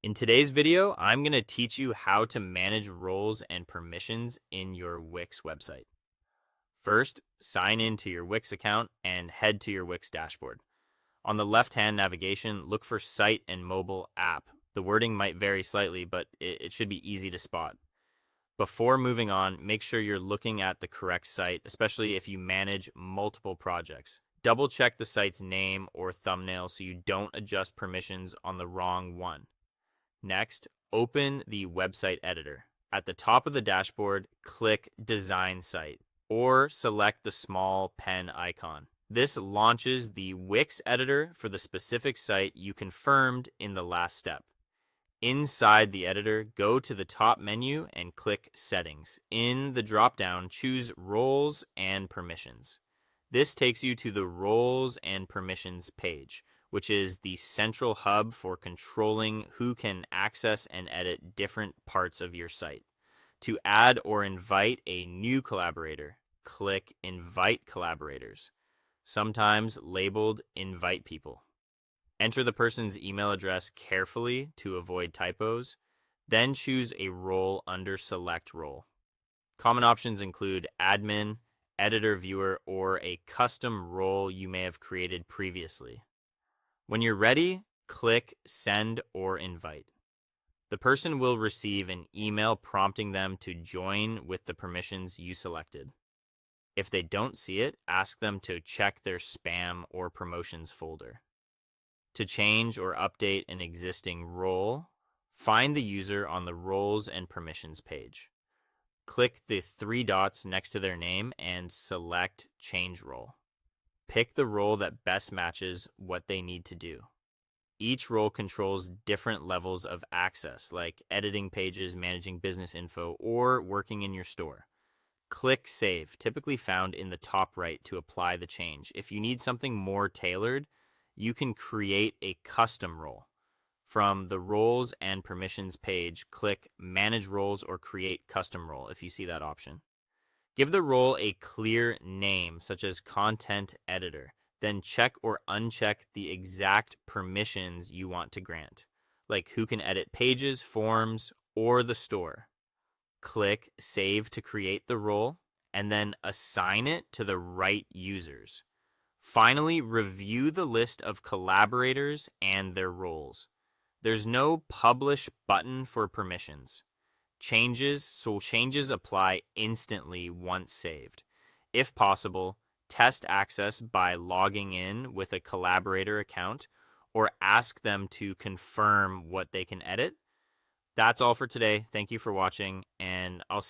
In today's video, I'm going to teach you how to manage roles and permissions in your Wix website. First, sign in to your Wix account and head to your Wix dashboard. On the left-hand navigation, look for Site and Mobile App. The wording might vary slightly, but it should be easy to spot. Before moving on, make sure you're looking at the correct site, especially if you manage multiple projects. Double check the site's name or thumbnail so you don't adjust permissions on the wrong one. Next, open the website editor. At the top of the dashboard, click Design Site or select the small pen icon. This launches the Wix editor for the specific site you confirmed in the last step. Inside the editor, go to the top menu and click Settings. In the dropdown, choose Roles and Permissions. This takes you to the Roles and Permissions page, which is the central hub for controlling who can access and edit different parts of your site. To add or invite a new collaborator, click Invite Collaborators, sometimes labeled Invite People. Enter the person's email address carefully to avoid typos, then choose a role under Select Role. Common options include admin, editor viewer, or a custom role you may have created previously. When you're ready, click Send or Invite. The person will receive an email prompting them to join with the permissions you selected. If they don't see it, ask them to check their spam or promotions folder. To change or update an existing role, find the user on the Roles and Permissions page. Click the three dots next to their name and select Change Role. Pick the role that best matches what they need to do. Each role controls different levels of access, like editing pages, managing business info, or working in your store. Click Save, typically found in the top right, to apply the change. If you need something more tailored, you can create a custom role. From the Roles and Permissions page, click Manage Roles or Create Custom Role if you see that option. Give the role a clear name, such as Content Editor. Then check or uncheck the exact permissions you want to grant, like who can edit pages, forms, or the store. Click Save to create the role, and then assign it to the right users. Finally, review the list of collaborators and their roles. There's no Publish button for permissions. Changes apply instantly once saved. If possible, test access by logging in with a collaborator account or ask them to confirm what they can edit. That's all for today. Thank you for watching, and I'll see